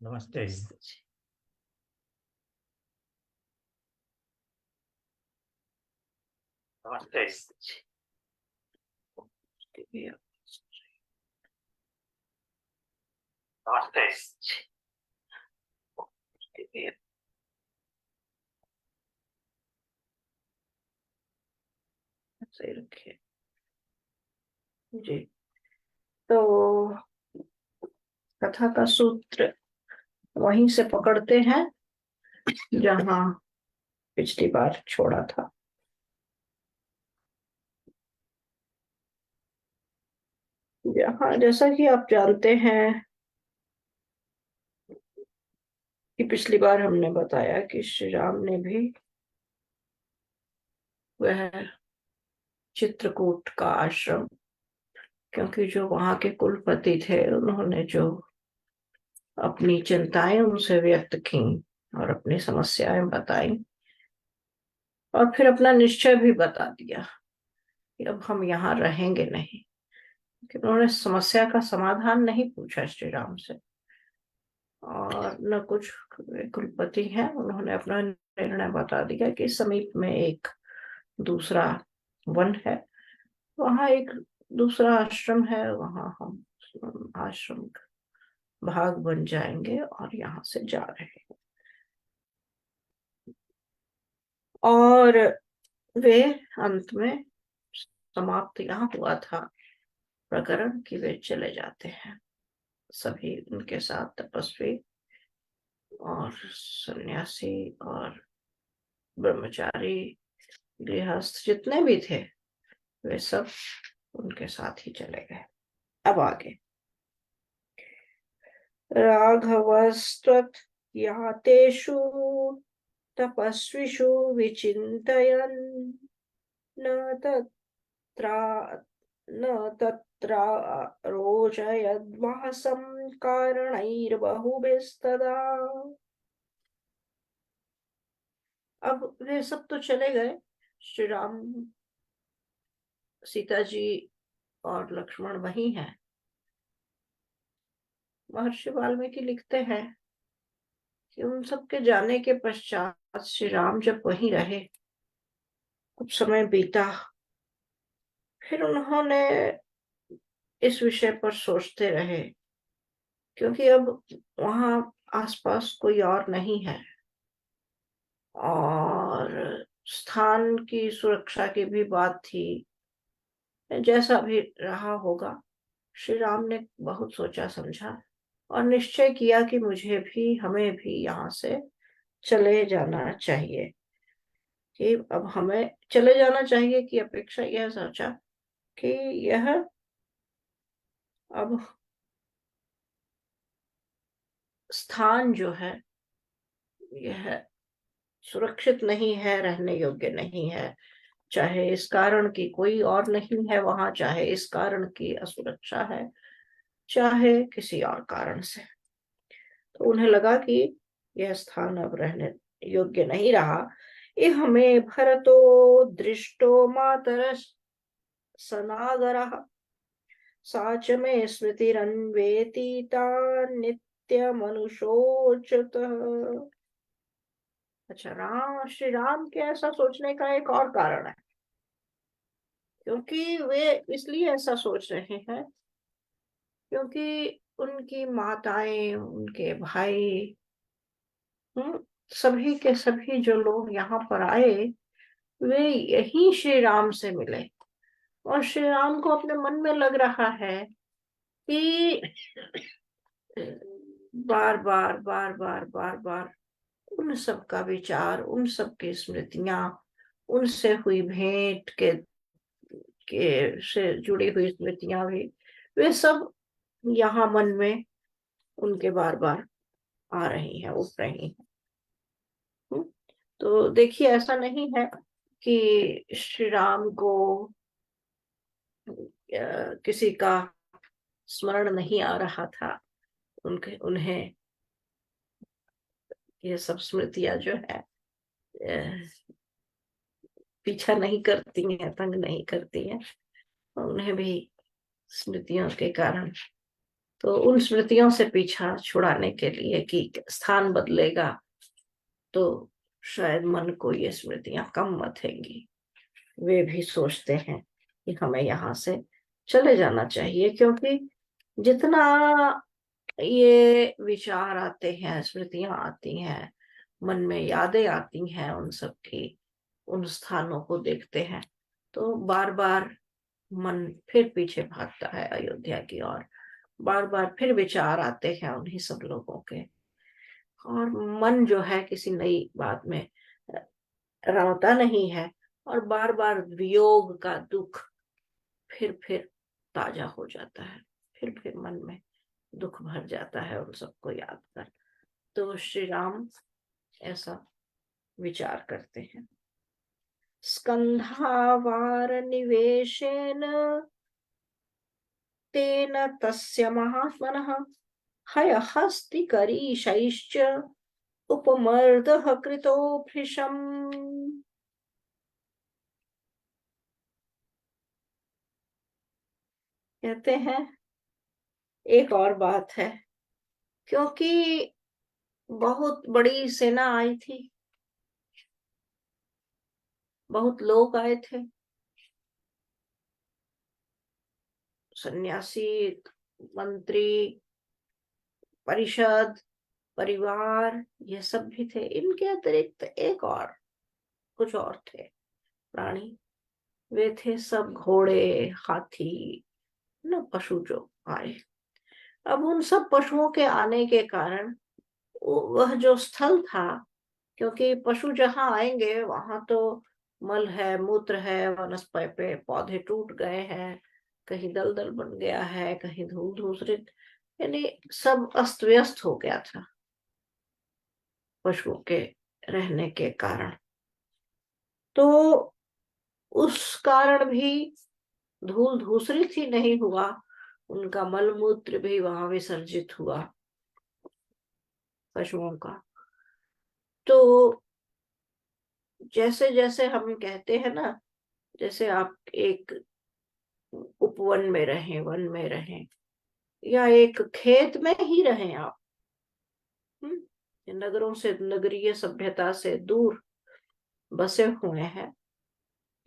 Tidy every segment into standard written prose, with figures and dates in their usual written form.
नमस्ते। नमस्ते। नमस्ते। सही रखिए जी। तो कथा का सूत्र वहीं से पकड़ते हैं जहां पिछली बार छोड़ा था। यहाँ जैसा कि आप जानते हैं कि पिछली बार हमने बताया कि श्री राम ने भी वह चित्रकूट का आश्रम, क्योंकि जो वहां के कुलपति थे उन्होंने जो अपनी चिंताएं उनसे व्यक्त की और अपनी समस्याएं बताई और फिर अपना निश्चय भी बता दिया कि अब हम यहाँ रहेंगे नहीं, कि उन्होंने समस्या का समाधान नहीं पूछा श्री राम से। और न कुछ कुलपति हैं, उन्होंने अपना निर्णय बता दिया कि समीप में एक दूसरा वन है, वहां एक दूसरा आश्रम है, वहां हम आश्रम भाग बन जाएंगे और यहाँ से जा रहे हैं। और वे अंत में समाप्त यहाँ हुआ था प्रकरण कि वे चले जाते हैं, सभी उनके साथ तपस्वी और सन्यासी और ब्रह्मचारी गृहस्थ जितने भी थे वे सब उनके साथ ही चले गए। अब आगे राघवस्त्वत् यातेषु तपस्विषु विचिन्तयन् न तत्रा न तत्रा रोचयद्वासं कारणैर्बहुभिस्तदा। अब वे सब तो चले गए, श्री राम, सीता जी और लक्ष्मण वही हैं। महर्षि वाल्मीकि लिखते हैं कि उन सबके जाने के पश्चात श्री राम जब वहीं रहे, कुछ समय बीता, फिर उन्होंने इस विषय पर सोचते रहे, क्योंकि अब वहां आसपास कोई और नहीं है और स्थान की सुरक्षा की भी बात थी। जैसा भी रहा होगा, श्री राम ने बहुत सोचा समझा और निश्चय किया कि मुझे भी, हमें भी यहाँ से चले जाना चाहिए। कि अब हमें चले जाना चाहिए की अपेक्षा यह सोचा कि यह अब स्थान जो है यह सुरक्षित नहीं है, रहने योग्य नहीं है। चाहे इस कारण की कोई और नहीं है वहां, चाहे इस कारण की असुरक्षा है, चाहे किसी और कारण से, तो उन्हें लगा कि यह स्थान अब रहने योग्य नहीं रहा। ये हमें भरतो दृष्टो मातर सनागरः सा च मे स्मृतिरन्वेतिता नित्यमनुशोचत। अच्छा, श्री राम के ऐसा सोचने का एक और कारण है, क्योंकि वे इसलिए ऐसा सोच रहे हैं क्योंकि उनकी माताएं, उनके भाई, सभी के सभी जो लोग यहाँ पर आए वे यही श्री राम से मिले। और श्री राम को अपने मन में लग रहा है कि बार बार बार बार बार बार उन सब का विचार, उन सब की स्मृतियां, उनसे हुई भेंट के से जुड़ी हुई स्मृतियां भी, वे सब यहाँ मन में उनके बार बार आ रही हैं, उठ रही हैं। तो देखिए, ऐसा नहीं है कि श्री राम को किसी का स्मरण नहीं आ रहा था, उन्हें ये सब स्मृतियां जो है पीछा नहीं करती हैं, तंग नहीं करती हैं। उन्हें भी स्मृतियों के कारण तो उन स्मृतियों से पीछा छुड़ाने के लिए कि स्थान बदलेगा तो शायद मन को ये स्मृतियां कम मथेंगी, वे भी सोचते हैं कि हमें यहाँ से चले जाना चाहिए, क्योंकि जितना ये विचार आते हैं, स्मृतियां आती हैं, मन में यादें आती हैं उन सब की, उन स्थानों को देखते हैं तो बार बार मन फिर पीछे भागता है अयोध्या की ओर। बार बार फिर विचार आते हैं उन्हीं सब लोगों के, और मन जो है किसी नई बात में रमता नहीं है, और बार बार वियोग का दुख फिर ताजा हो जाता है, फिर मन में दुख भर जाता है उन सबको याद कर। तो श्री राम ऐसा विचार करते हैं। स्कंधावार निवेशेन तेन तस्य महात्मनः हयहस्तिकरीशैश्च उपमर्दः कृतो भृशम्। कहते हैं एक और बात है, क्योंकि बहुत बड़ी सेना आई थी, बहुत लोग आए थे, सन्यासी, मंत्री, परिषद, परिवार, ये सब भी थे। इनके अतिरिक्त एक और कुछ और थे प्राणी, वे थे सब घोड़े, हाथी, न पशु जो आए। अब उन सब पशुओं के आने के कारण वह जो स्थल था, क्योंकि पशु जहां आएंगे वहां तो मल है, मूत्र है, वनस्पति पे पौधे टूट गए हैं, कहीं दलदल बन गया है, कहीं धूल धूसरित, यानी सब अस्त व्यस्त हो गया था पशुओं के रहने के कारण। तो उस कारण भी धूल धूसरित ही नहीं हुआ, उनका मल मूत्र भी वहां विसर्जित हुआ पशुओं का। तो जैसे जैसे हम कहते हैं ना, जैसे आप एक उपवन में रहें, वन में रहें, या एक खेत में ही रहें आप, नगरों से, नगरीय सभ्यता से दूर बसे हुए हैं,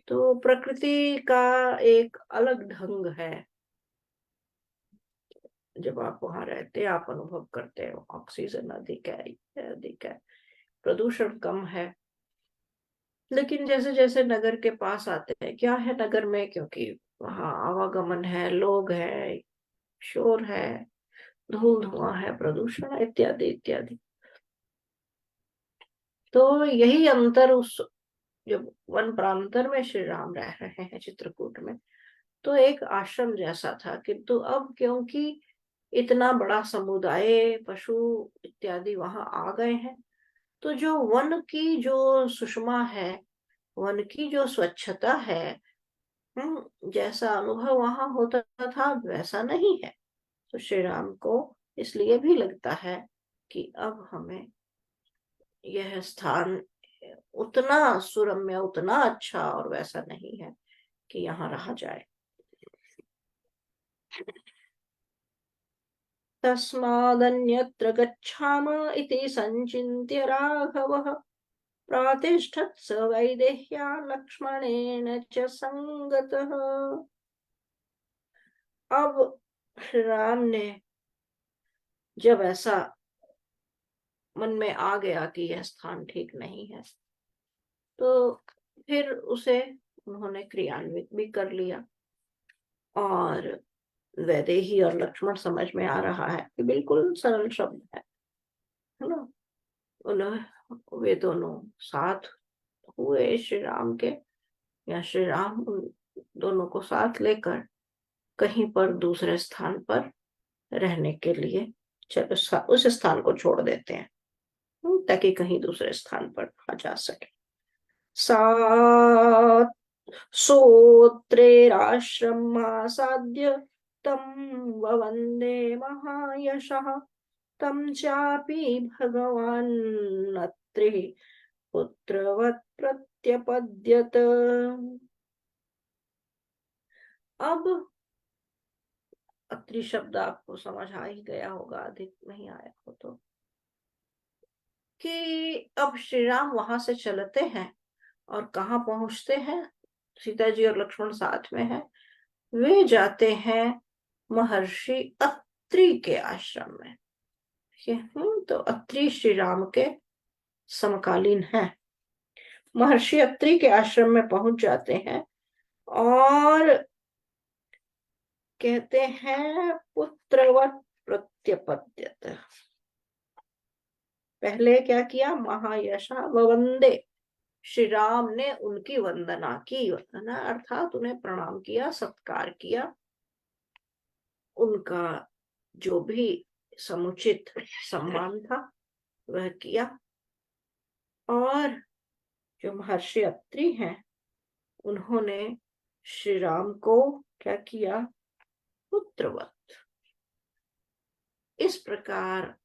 तो प्रकृति का एक अलग ढंग है। जब आप वहां रहते हैं आप अनुभव करते हैं ऑक्सीजन अधिक है, अधिक है, प्रदूषण कम है। लेकिन जैसे जैसे नगर के पास आते हैं, क्या है नगर में, क्योंकि वहां आवागमन है, लोग है, शोर है, धूल धुआं है, प्रदूषण है, इत्यादि इत्यादि। तो यही अंतर उस जब वन प्रांतर में श्री राम रह रहे हैं चित्रकूट में, तो एक आश्रम जैसा था, किंतु अब क्योंकि इतना बड़ा समुदाय पशु इत्यादि वहां आ गए हैं, तो जो वन की जो सुषमा है, वन की जो स्वच्छता है, जैसा अनुभव वहां होता था वैसा नहीं है। तो श्री राम को इसलिए भी लगता है कि अब हमें यह स्थान उतना सुरम्य, उतना अच्छा और वैसा नहीं है कि यहाँ रहा जाए। तस्मादन्यत्र गच्छाम इति संचिन्त्य राघवः प्रातिष्ठत् स वैदेह्या लक्ष्मणेन च संगतः। अब श्री राम ने जब ऐसा मन में आ गया कि यह स्थान ठीक नहीं है, तो फिर उसे उन्होंने क्रियान्वित भी कर लिया, और वैदेही और लक्ष्मण समझ में आ रहा है कि बिल्कुल सरल शब्द है ना। उन्हें वे दोनों साथ हुए श्री राम के, या श्री राम उन दोनों को साथ लेकर कहीं पर दूसरे स्थान पर रहने के लिए उस स्थान को छोड़ देते हैं, ताकि कहीं दूसरे स्थान पर आ जा सके। सा सोत्रेराश्रमासाद्य तं ववन्दे महायशः तं चापि भगवान् अत्रि पुत्रवत् प्रत्यपद्यत। अब अत्रि शब्द आपको समझ आ ही गया होगा, अधिक नहीं आया हो तो, कि अब श्री राम वहां से चलते हैं और कहाँ पहुंचते हैं, सीता जी और लक्ष्मण साथ में है, वे जाते हैं महर्षि अत्रि के आश्रम में। तो अत्रि श्री राम के समकालीन है। महर्षि अत्रि के आश्रम में पहुंच जाते हैं और कहते हैं पुत्रवत प्रत्यपद्यत। पहले क्या किया, महायशा वंदे, श्री राम ने उनकी वंदना की, वंदना अर्थात उन्हें प्रणाम किया, सत्कार किया, उनका जो भी समुचित सम्मान था वह किया। और जो महर्षि अत्रि हैं उन्होंने श्री राम को क्या किया, पुत्रवत। इस प्रकार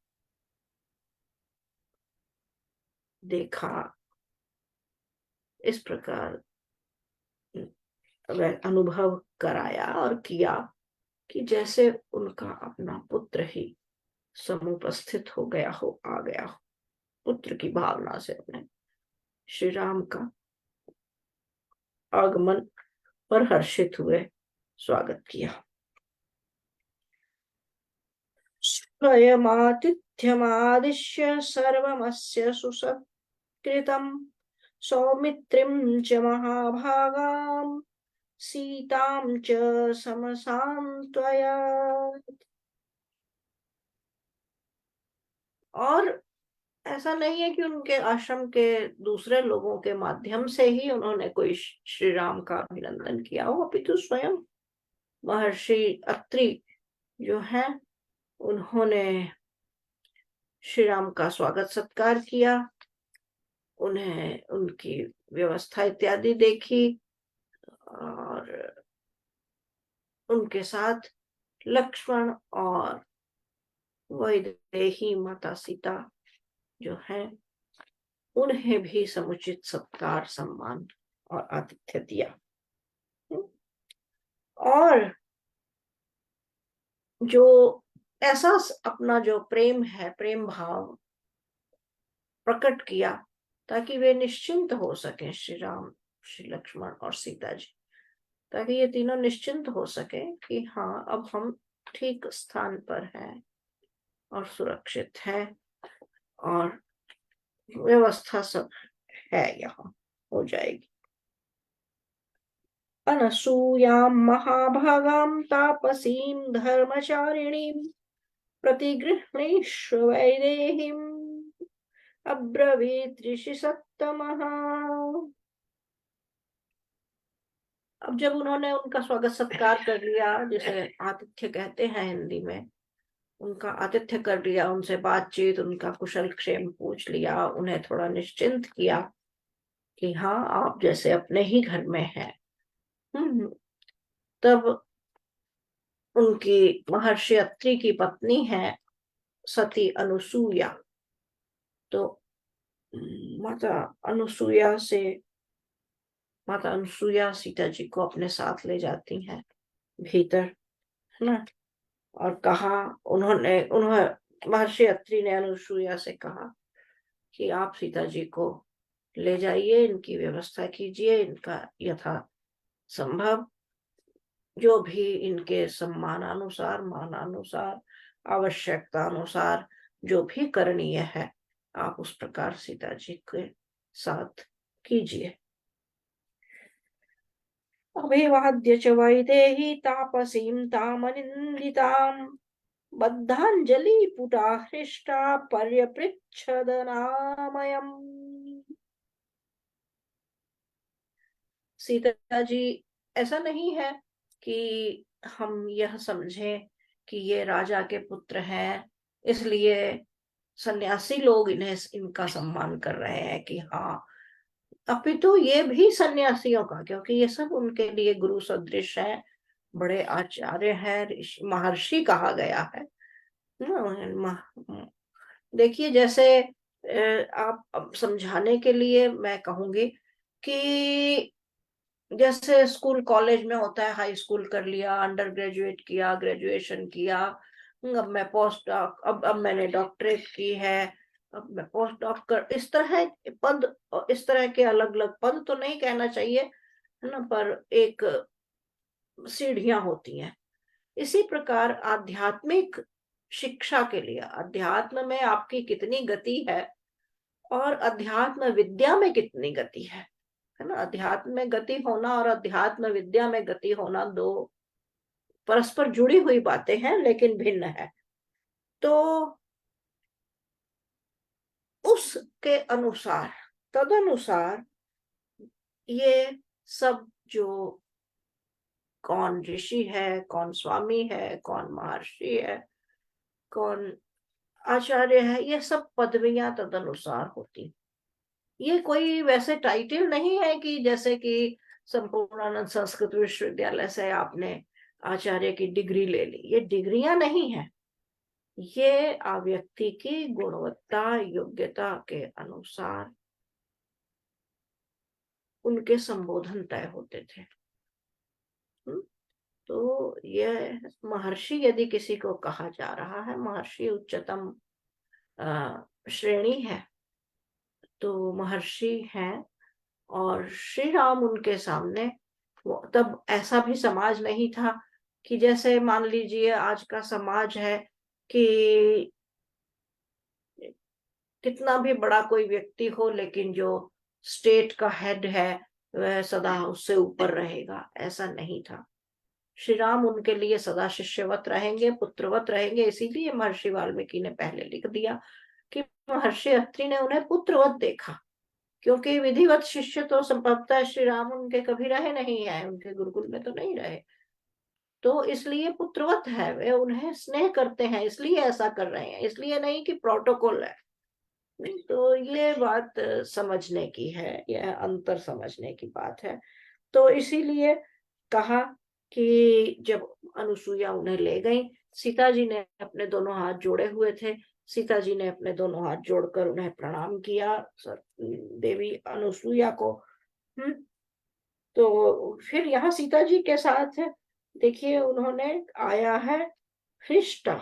देखा, इस प्रकार अनुभव कराया और किया कि जैसे उनका अपना पुत्र ही समुपस्थित हो गया हो, आ गया हो। पुत्र की भावना से अपने श्री राम का आगमन पर हर्षित हुए, स्वागत किया। स्वयमातिथ्यमादिश्य सर्वमस्य सुसत्कृतं सौमित्रिं च महाभागां सीतां च समसान्त्वयत्। और ऐसा नहीं है कि उनके आश्रम के दूसरे लोगों के माध्यम से ही उन्होंने कोई श्री राम का अभिनंदन किया हो, अपितु स्वयं महर्षि अत्रि जो है उन्होंने श्री राम का स्वागत सत्कार किया, उन्हें उनकी व्यवस्था इत्यादि देखी, और उनके साथ लक्ष्मण और वैदेही माता सीता जो है उन्हें भी समुचित सत्कार, सम्मान और आतिथ्य दिया। और जो ऐसा अपना जो प्रेम है, प्रेम भाव प्रकट किया ताकि वे निश्चिंत हो सके, श्री राम, श्री लक्ष्मण और सीता जी, ताकि ये तीनों निश्चिंत हो सके कि हाँ अब हम ठीक स्थान पर हैं और सुरक्षित है और व्यवस्था सब है, यहाँ हो जाएगी। अनसूयां महाभागां तापसीं धर्मचारिणीं प्रतिगृह्णीष्व वैदेहीम् अब्रवीत् ऋषि सत्तमः। अब जब उन्होंने उनका स्वागत सत्कार कर लिया, जिसे आतिथ्य कहते हैं हिंदी में, उनका आतिथ्य कर लिया, उनसे बातचीत, उनका कुशल क्षेम पूछ लिया, उन्हें थोड़ा निश्चिंत किया कि हाँ आप जैसे अपने ही घर में हैं, तब उनकी महर्षि अत्रि की पत्नी है सती अनुसूया, तो माता अनुसूया सीता जी को अपने साथ ले जाती हैं भीतर, है ना। और कहा, उन्होंने महर्षि अत्रि ने अनुसूया से कहा कि आप सीता जी को ले जाइए, इनकी व्यवस्था कीजिए, इनका यथा संभव जो भी इनके सम्मानानुसार, मानानुसार, आवश्यकता अनुसार जो भी करणीय है आप उस प्रकार सीता जी के साथ कीजिए। अभिवाद्य च वैदेही तापसीं तामनिन्दितां बद्धांजलि पुटा हृष्टा पर्यपृच्छदनामयम्। सीता जी, ऐसा नहीं है कि हम यह समझें कि ये राजा के पुत्र हैं इसलिए सन्यासी लोग इनका सम्मान कर रहे हैं, कि हाँ, अपितु ये भी सन्यासियों का, क्योंकि ये सब उनके लिए गुरु सदृश है, बड़े आचार्य हैं, महर्षि कहा गया है। देखिए, जैसे आप समझाने के लिए मैं कहूंगी कि जैसे स्कूल कॉलेज में होता है, हाई स्कूल कर लिया, अंडर ग्रेजुएट किया, ग्रेजुएशन किया, अब मैं पोस्ट डॉक, अब मैंने डॉक्टरेट की है, अब मैं पोस्ट डॉक कर, इस तरह पद, इस तरह के अलग अलग पद तो नहीं कहना चाहिए, है ना, पर एक सीढ़ियां होती हैं। इसी प्रकार आध्यात्मिक शिक्षा के लिए अध्यात्म में आपकी कितनी गति है और अध्यात्म विद्या में कितनी गति है ना, अध्यात्म में गति होना और अध्यात्म विद्या में गति होना दो परस्पर जुड़ी हुई बातें हैं, लेकिन भिन्न है। तो उसके अनुसार, तदनुसार ये सब जो कौन ऋषि है, कौन स्वामी है, कौन महर्षि है, कौन आचार्य है, ये सब पदवियां तदनुसार होती। ये कोई वैसे टाइटल नहीं है कि जैसे कि संपूर्णानंद संस्कृत विश्वविद्यालय से आपने आचार्य की डिग्री ले ली, ये डिग्रियां नहीं है, ये व्यक्ति की गुणवत्ता योग्यता के अनुसार उनके संबोधन तय होते थे। तो ये महर्षि यदि किसी को कहा जा रहा है, महर्षि उच्चतम श्रेणी है, तो महर्षि हैं। और श्री राम उनके सामने, तब ऐसा भी समाज नहीं था कि जैसे मान लीजिए आज का समाज है कि कितना भी बड़ा कोई व्यक्ति हो, लेकिन जो स्टेट का हेड है वह सदा उससे ऊपर रहेगा, ऐसा नहीं था। श्री राम उनके लिए सदा शिष्यवत रहेंगे, पुत्रवत रहेंगे। इसीलिए महर्षि वाल्मीकि ने पहले लिख दिया कि महर्षि अत्रि ने उन्हें पुत्रवत देखा, क्योंकि विधिवत शिष्य तो संभवतः श्री राम उनके कभी रहे नहीं है, उनके गुरुकुल में तो नहीं रहे, तो इसलिए पुत्रवत है, वे उन्हें स्नेह करते हैं, इसलिए ऐसा कर रहे हैं, इसलिए नहीं कि प्रोटोकॉल है। तो ये बात समझने की है, यह अंतर समझने की बात है। तो इसीलिए कहा कि जब अनुसुईया उन्हें ले गई, सीता जी ने अपने दोनों हाथ जोड़े हुए थे, सीता जी ने अपने दोनों हाथ जोड़कर उन्हें प्रणाम किया, देवी अनुसुईया को। तो फिर यहाँ सीता जी के साथ देखिए उन्होंने आया है हृष्टा,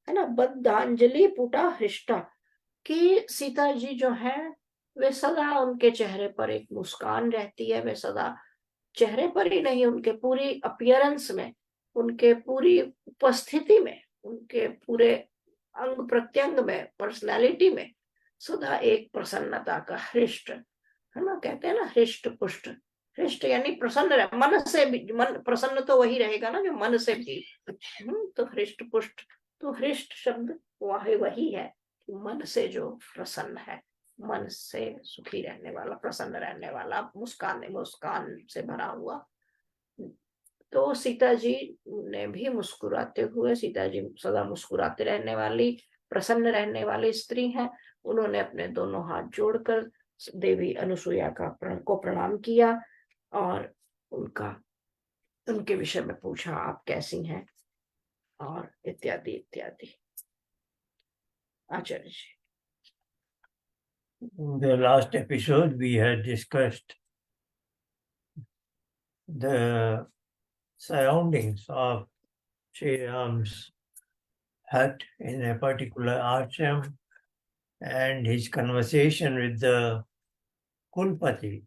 है ना, बद्धांजलि पुटा हृष्टा, कि सीता जी जो है वे सदा उनके चेहरे पर एक मुस्कान रहती है, वे सदा चेहरे पर ही नहीं, उनके पूरी अपीयरेंस में, उनके पूरी उपस्थिति में, उनके पूरे अंग प्रत्यंग में, पर्सनैलिटी में सदा एक प्रसन्नता का हृष्ट, है ना, कहते हैं ना हृष्ट पुष्ट, हृष्ट यानी प्रसन्न रहे, मन से भी, मन प्रसन्न तो वही रहेगा ना जो मन से भी। तो हृष्ट पुष्ट, तो हृष्ट शब्द वही है, मन से जो प्रसन्न है, मन से सुखी रहने वाला, प्रसन्न रहने वाला, मुस्कान मुस्कान से भरा हुआ। तो सीता जी ने भी मुस्कुराते हुए, सीता जी सदा मुस्कुराते रहने वाली, प्रसन्न रहने वाली स्त्री हैं, उन्होंने अपने दोनों हाथ जोड़कर देवी अनुसुईया को प्रणाम किया और उनका, उनके विषय में पूछा, आप कैसी हैं, और इत्यादि इत्यादि। आचार्य जी। In the last episode, we had discussed the surroundings of Sri Ram's hut in a particular ashram and his conversation with the Kulpati,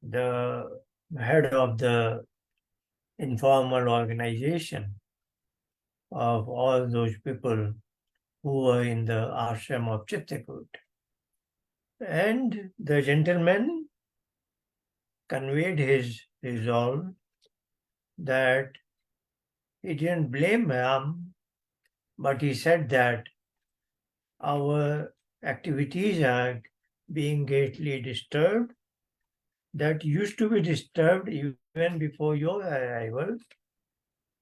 the head of the informal organization of all those people who were in the ashram of Chitrakoot. And the gentleman conveyed his resolve that he didn't blame Ram, but he said that our activities are being greatly disturbed. That used to be disturbed even before your arrival,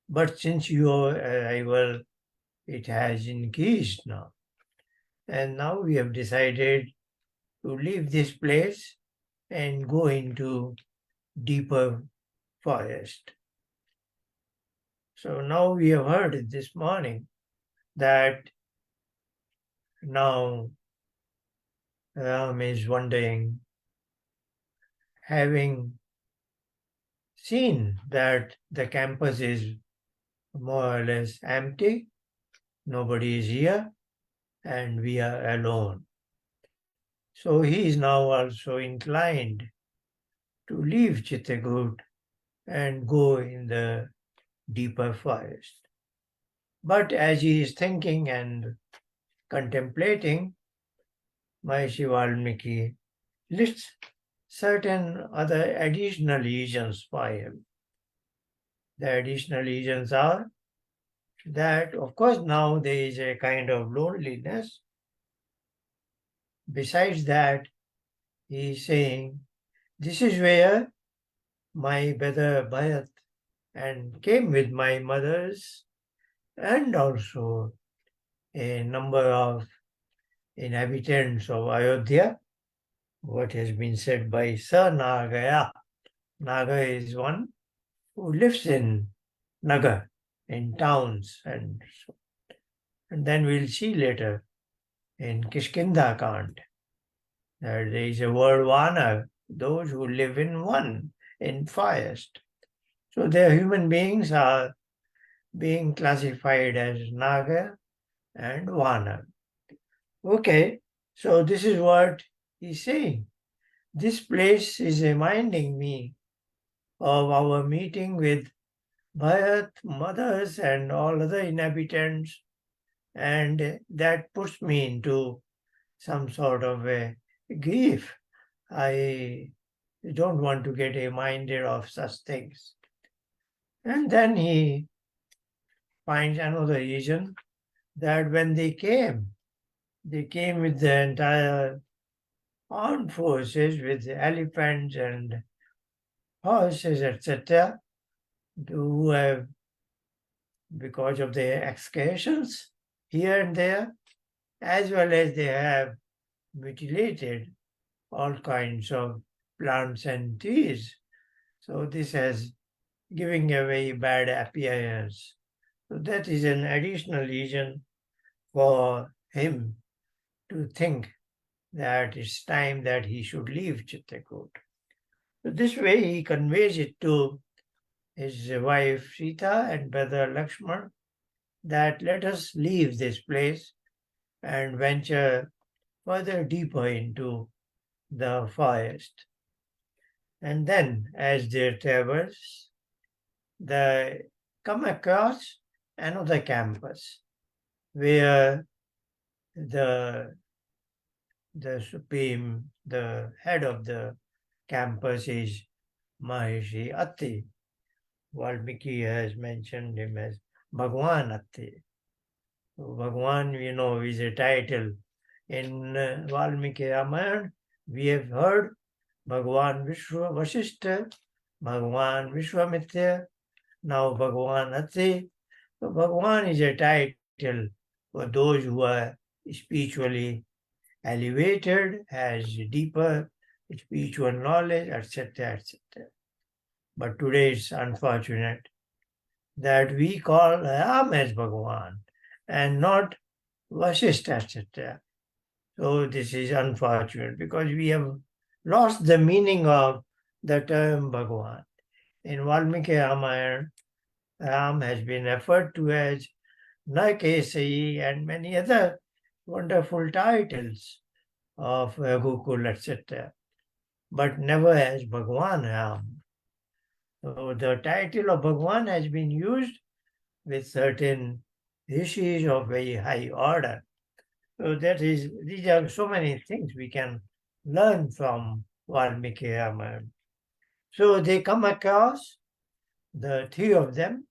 but since your arrival, it has increased now. And now we have decided to leave this place and go into deeper forest. So now we have heard this morning that now Ram is wondering, having seen that the campus is more or less empty, nobody is here, and we are alone. So he is now also inclined to leave Chitrakoot and go in the deeper forest. But as he is thinking and contemplating, Maharishi Valmiki lists certain other additional reasons for him. The additional reasons are that, of course, now there is a kind of loneliness. Besides that, he is saying, this is where my brother Bharat and came with my mothers and also a number of inhabitants of Ayodhya. What has been said by Sir Nagaya. Naga is one who lives in Nagar, in towns, and then we'll see later in Kishkinda Kand that there is a word Vana, those who live in one, in forest. So their human beings are being classified as Naga and Vana. Okay, so this is what he's saying. This place is reminding me of our meeting with Bharat, mothers, and all other inhabitants, and that puts me into some sort of a grief. I don't want to get reminded of such things. And then he finds another reason that when they came with the entire armed forces, with elephants and horses, etc., who have, because of their excursions here and there, as well as they have mutilated all kinds of plants and trees. So this has giving a very bad appearance. So that is an additional reason for him to think that it's time that he should leave Chitrakoot. So this way he conveys it to his wife Sita and brother Lakshman that let us leave this place and venture further deeper into the forest. And then as they traverse, they come across another campus where the supreme, the head of the campus is Maharishi Atti. Valmiki has mentioned him as Bhagwan Atti. So Bhagwan, is a title. In Valmiki Ramayana, we have heard Bhagwan Vasishtha, Bhagwan Vishwamitra, now Bhagwan Atti. So Bhagwan is a title for those who are spiritually elevated, has deeper spiritual knowledge, etc., etc. But today it's unfortunate that we call Ram as Bhagwan and not Vasishtha, etc. So this is unfortunate because we have lost the meaning of the term Bhagwan. In Valmiki Ramayana, Ram has been referred to as Narkesari and many other wonderful titles of Gokul, etc., but never as Bhagwan Ram. So the title of Bhagwan has been used with certain rishis of very high order. So these are so many things we can learn from Valmiki Ramayana. So they come across, the three of them,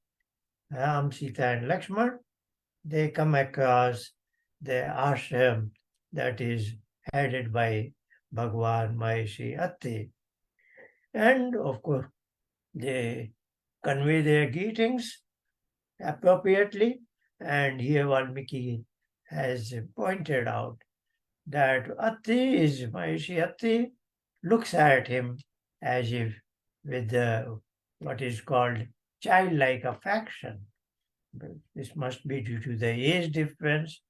Ram, Sita, and Lakshman, they come across the ashram that is headed by Bhagwan Maharishi Atti. And of course, they convey their greetings appropriately. And here Valmiki has pointed out that Atti is Maharishi Atti looks at him as if with what is called childlike affection. But this must be due to the age difference,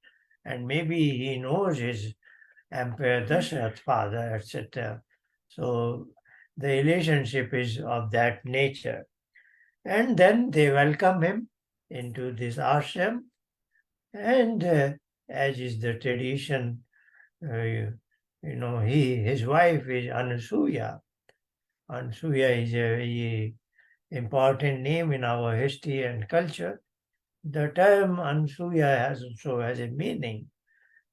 and maybe he knows his Emperor Dasharatha father, etc. So the relationship is of that nature. And then they welcome him into this ashram, and as is the tradition, his wife is Anasuya. Anasuya is a very important name in our history and culture. The term Anasuya also has a meaning.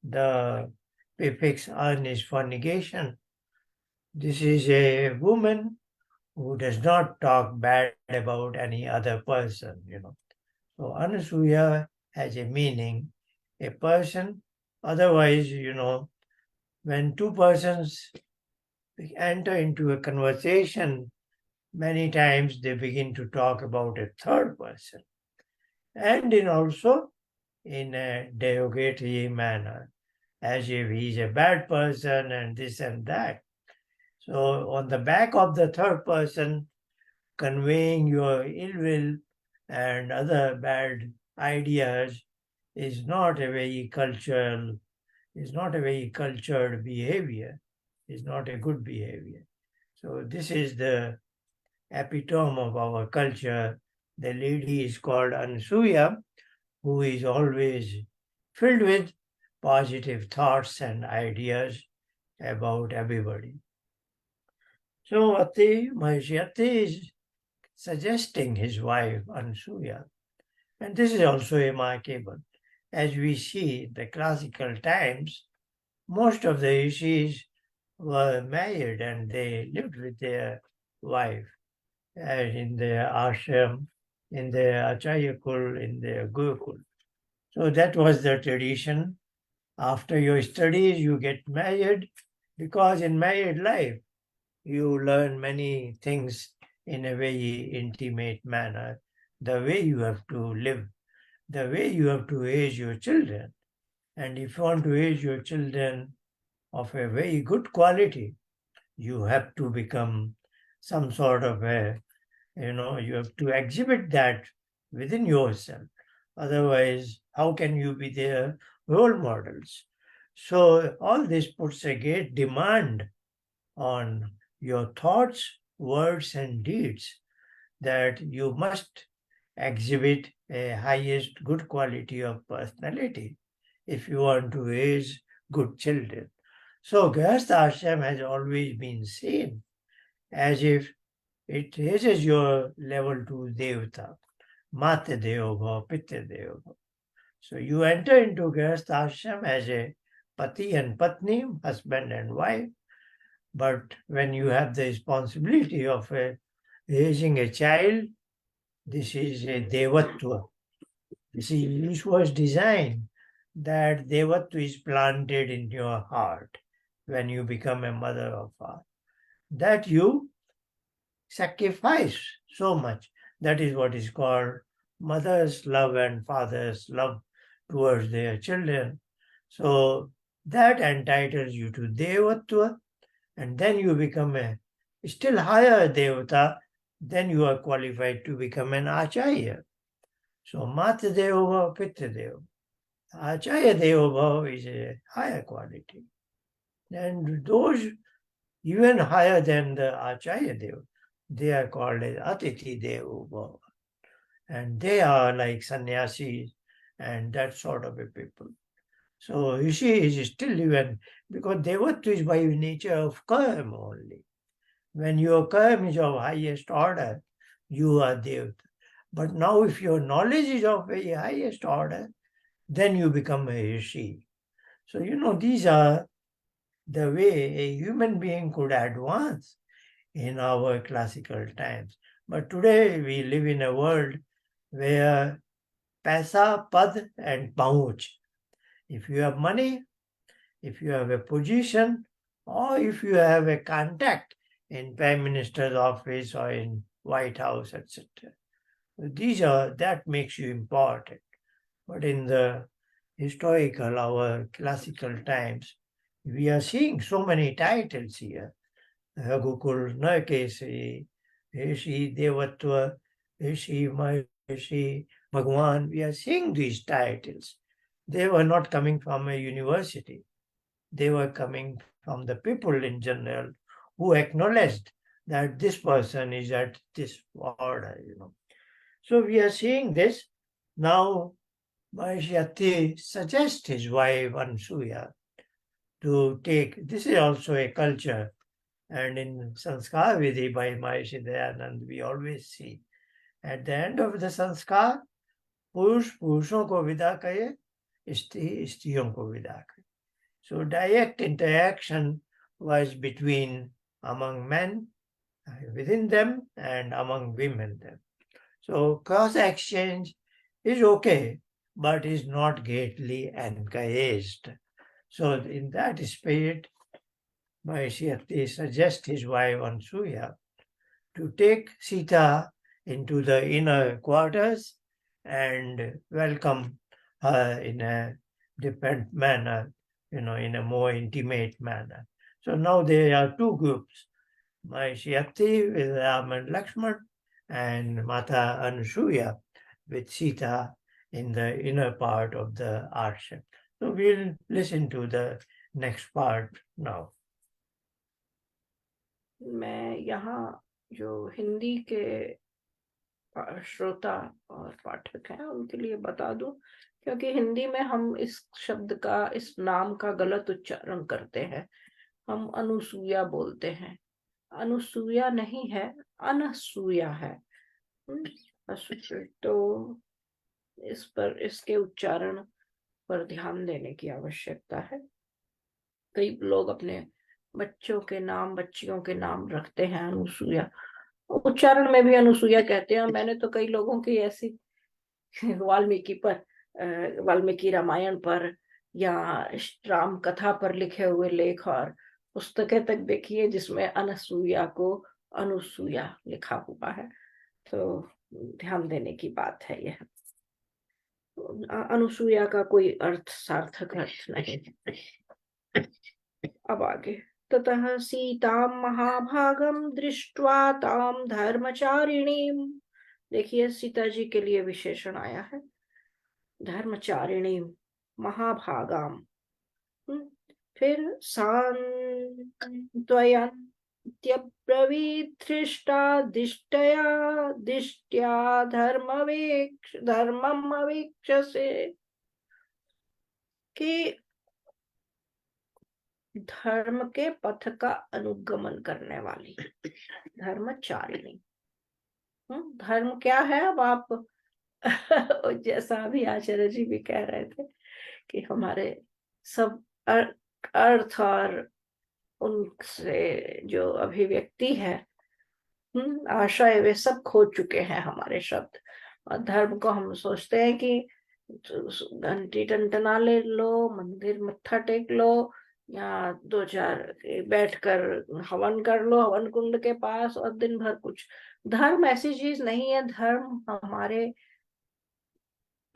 The prefix an is for negation. This is a woman who does not talk bad about any other person. So Anasuya has a meaning, a person. Otherwise, when two persons enter into a conversation, many times they begin to talk about a third person, and also in a derogatory manner, as if he's a bad person and this and that. So on the back of the third person, conveying your ill will and other bad ideas is not a very cultural, is not a very cultured behavior, is not a good behavior. So this is the epitome of our culture. The lady is called Ansuya, who is always filled with positive thoughts and ideas about everybody. So Maharishi Ati is suggesting his wife Ansuya. And this is also remarkable. As we see the classical times, most of the rishis were married and they lived with their wife in their ashram, in their acharya kul, in their gurukul. So that was the tradition. After your studies, you get married, because in married life, you learn many things in a very intimate manner. The way you have to live, the way you have to raise your children. And if you want to raise your children of a very good quality, you have to become some sort of you have to exhibit that within yourself. Otherwise, how can you be their role models? So all this puts a great demand on your thoughts, words, and deeds, that you must exhibit a highest good quality of personality if you want to raise good children. So Grihastha Ashram has always been seen as if it raises your level to Devata, Mata Devabhava, Pitta Devabhava. So you enter into Grihastha Ashram as a Pati and Patni, husband and wife, but when you have the responsibility of raising a child, this is a Devatva. This was designed that Devatva is planted in your heart when you become a mother or father, that you sacrifice so much. That is what is called mother's love and father's love towards their children. So that entitles you to Devatva, and then you become a still higher Devata, then you are qualified to become an Acharya. So Mata Devabhava, Pitta Devabhava. Acharya Devabhava is a higher quality. And those even higher than the Acharya Deva, they are called as Atiti Devabhava. And they are like sannyasis and that sort of a people. So Rishi is still even, because Devatva is by nature of karma only. When your karma is of highest order, you are Devata. But now if your knowledge is of very highest order, then you become a Rishi. So, these are the way a human being could advance in our classical times. But today we live in a world where paisa, pad, and pauch. If you have money, if you have a position, or if you have a contact in Prime Minister's office or in White House, etc. That makes you important. But in the historical, our classical times, we are seeing so many titles here. Ragukul, Narkesari, Rishi, Devatva, Rishi, Maharishi, Bhagwan. We are seeing these titles. They were not coming from a university. They were coming from the people in general who acknowledged that this person is at this order, So we are seeing this now. Mahishati suggests his wife Ansuya to take. This is also a culture, and in Sanskar Vidhi by Maharishi Dayanand, we always see at the end of the Sanskar, पुरुष पुरुषों को विदा करे, स्त्री स्त्रियों को विदा करे. So direct interaction was between among men within them and among women them. So cross exchange is okay, but is not greatly encouraged. So in that spirit, Mahishiyati suggests his wife Ansuya to take Sita into the inner quarters and welcome her in a different manner, in a more intimate manner. So now there are two groups, Mahishiyati with Ram and Lakshman, and Mata Ansuya with Sita in the inner part of the ashram. So we'll listen to the next part now. मैं यहाँ जो हिंदी के श्रोता और पाठक हैं उनके लिए बता दूं, क्योंकि हिंदी में हम इस शब्द का, इस नाम का गलत उच्चारण करते हैं. हम अनुसूया बोलते हैं. अनुसूया नहीं है, अनसूया है. तो इस पर, इसके उच्चारण पर ध्यान देने की आवश्यकता है. कई लोग अपने बच्चों के नाम, बच्चियों के नाम रखते हैं अनुसूया, उच्चारण में भी अनुसूया कहते हैं. मैंने तो कई लोगों की ऐसी वाल्मीकि रामायण पर या राम कथा पर लिखे हुए लेख और पुस्तकें तक देखी है जिसमें अनसूया को अनुसूया लिखा हुआ है. तो ध्यान देने की बात है यह. अनुसूया का कोई अर्थ, सार्थक अर्थ नहीं. अब आगे. ततः सीतां महाभागम दृष्ट्वा ताम धर्मचारिणीम. देखिए सीता जी के लिए विशेषण आया है, धर्मचारिणीम महाभागाम. फिर सांत्वयन्त्यब्रवीद्धृष्टा दिष्ट्या धर्मम अवीक्षसे, कि धर्म के पथ का अनुगमन करने वाली धर्मचारिणी. धर्म क्या है? अब आप जैसा अभी आचार्य जी भी कह रहे थे कि हमारे सब अर्थ और उनसे जो अभिव्यक्ति है, आशय, वे सब खो चुके हैं हमारे शब्द. और धर्म को हम सोचते हैं कि घंटी टंटना ले लो, मंदिर मत्था टेक लो, या 2-4 बैठकर हवन कर लो हवन कुंड के पास, और दिन भर कुछ. धर्म ऐसी चीज नहीं है. धर्म हमारे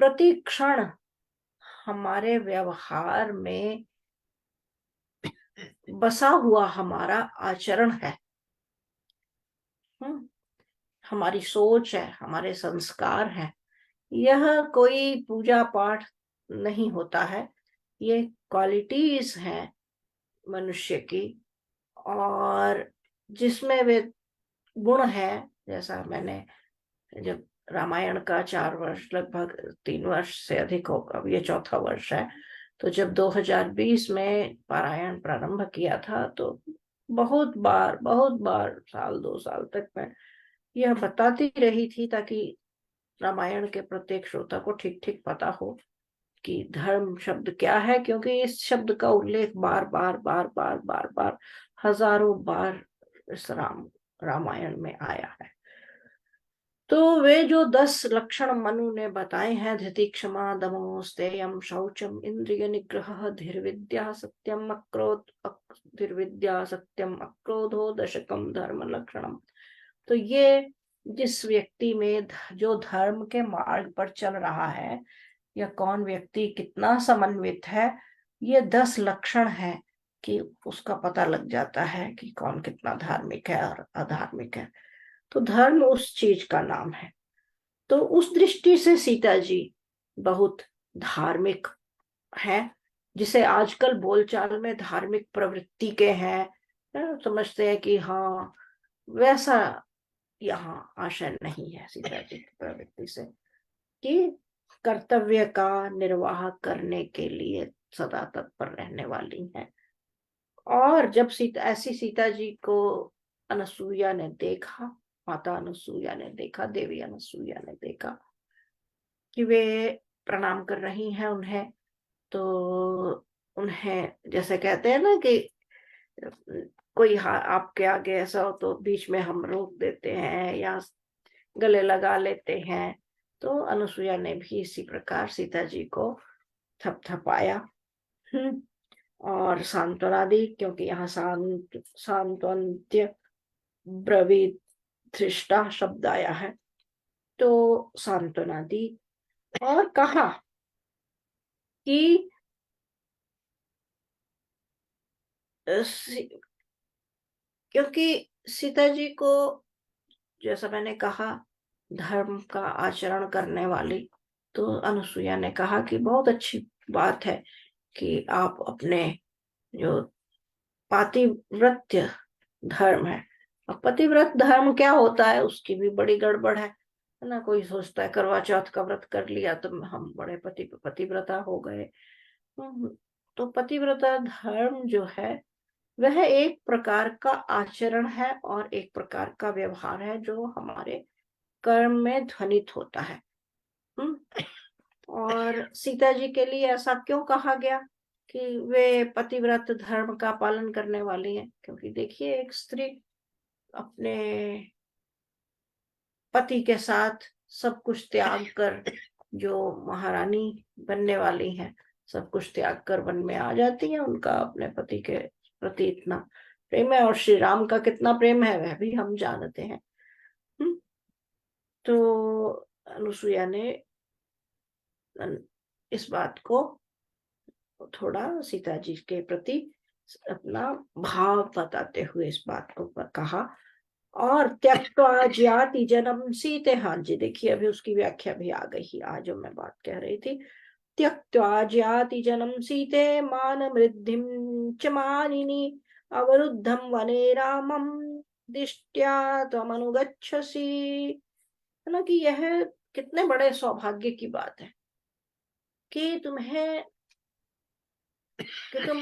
प्रति क्षण, हमारे व्यवहार में बसा हुआ हमारा आचरण है. हमारी सोच है, हमारे संस्कार हैं. यह कोई पूजा पाठ नहीं होता है. ये क्वालिटीज हैं मनुष्य की, और जिसमें वे गुण है. जैसा मैंने, जब रामायण का 4 वर्ष, लगभग 3 वर्ष से अधिक होगा, अब ये 4था वर्ष है, तो जब 2020 में पारायण प्रारंभ किया था तो बहुत बार साल 2 साल तक मैं यह बताती रही थी, ताकि रामायण के प्रत्येक श्रोता को ठीक ठीक पता हो कि धर्म शब्द क्या है. क्योंकि इस शब्द का उल्लेख बार हजारों बार इस रामायण में आया है. तो वे जो 10 लक्षण मनु ने बताए हैं, धृति, क्षमा, दमो, स्तेयम, शौचम, इंद्रिय निग्रह, धीर्विद्या, सत्यम अक्रोधो, दशकम धर्म लक्षणम. तो ये जिस व्यक्ति में जो धर्म के मार्ग पर चल रहा है, या कौन व्यक्ति कितना समन्वित है, ये 10 लक्षण है कि उसका पता लग जाता है कि कौन कितना धार्मिक है और अधार्मिक है. तो धर्म उस चीज का नाम है. तो उस दृष्टि से सीता जी बहुत धार्मिक है, जिसे आजकल बोलचाल में धार्मिक प्रवृत्ति के हैं. समझते हैं कि हाँ, वैसा यहाँ आशय नहीं है सीता जी की प्रवृत्ति से कि कर्तव्य का निर्वाह करने के लिए सदा तत्पर रहने वाली है। और जब ऐसी सीता जी को अनसुईया ने देखा, माता अनसुईया ने देखा, देवी अनसुईया ने देखा कि वे प्रणाम कर रही हैं उन्हें, तो उन्हें जैसे कहते हैं ना कि कोई आपके आगे ऐसा हो तो बीच में हम रोक देते हैं या गले लगा लेते हैं, तो अनुसुईया ने भी इसी प्रकार सीता जी को थपथपाया और सांत्वना दी, क्योंकि यहाँ सांत्वन्त्य ब्रवीत धृष्टा शब्द आया है, तो सांत्वना दी और कहा कि क्योंकि सीता जी को, जैसा मैंने कहा, धर्म का आचरण करने वाली, तो अनुसुईया ने कहा कि बहुत अच्छी बात है कि आप अपने जो पातिव्रत्य धर्म है, अब पतिव्रत धर्म क्या होता है उसकी भी बड़ी गड़बड़ है ना। कोई सोचता है करवा चौथ का व्रत कर लिया तो हम बड़े पतिव्रता हो गए। तो पतिव्रता धर्म जो है वह एक प्रकार का आचरण है और एक प्रकार का व्यवहार है जो हमारे कर्म में ध्वनित होता है। और सीता जी के लिए ऐसा क्यों कहा गया कि वे पतिव्रत धर्म का पालन करने वाली हैं? क्योंकि देखिए, एक स्त्री अपने पति के साथ सब कुछ त्याग कर, जो महारानी बनने वाली हैं, सब कुछ त्याग कर वन में आ जाती है। उनका अपने पति के प्रति इतना प्रेम है और श्री राम का कितना प्रेम है वह भी हम जानते हैं। तो अनुसुईया ने इस बात को थोड़ा सीता जी के प्रति अपना भाव बताते हुए इस बात को कहा। और त्यक्त्वा ज्याति जन्म सीते, हाँ जी देखिए अभी उसकी व्याख्या भी आ गई आज जो मैं बात कह रही थी। त्यक्त्वा ज्याति जन्म सीते मान मृद्धिम च मानिनी अवरुद्धम वने रामम दिष्ट्या त्वमनुगच्छसि। है ना कि यह कितने बड़े सौभाग्य की बात है कि तुम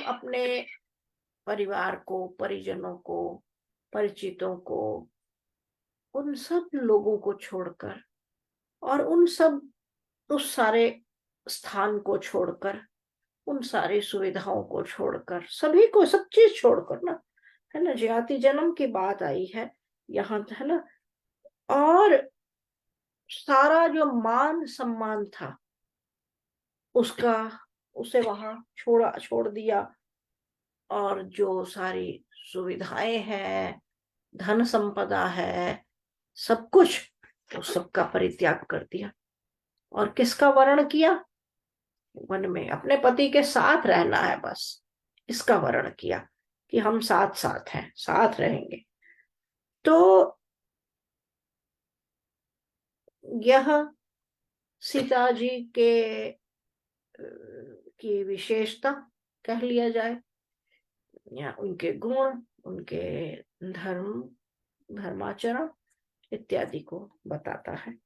अपने परिवार को, परिजनों को, परिचितों को, उन सब लोगों को छोड़कर और उस सारे स्थान को छोड़कर, उन सारी सुविधाओं को छोड़कर, सभी को सब चीज छोड़कर ना, है ना, जाति जन्म की बात आई है यहाँ, है ना, और सारा जो मान सम्मान था उसका, उसे वहां छोड़ दिया, और जो सारी सुविधाएं हैं, धन संपदा है, सब कुछ, तो सबका परित्याग कर दिया और किसका वर्ण किया? वन में अपने पति के साथ रहना है, बस इसका वर्ण किया कि हम साथ साथ हैं, साथ रहेंगे। तो यह सीता जी के की विशेषता कह लिया जाए, या उनके गुण, उनके धर्माचरण इत्यादि को बताता है।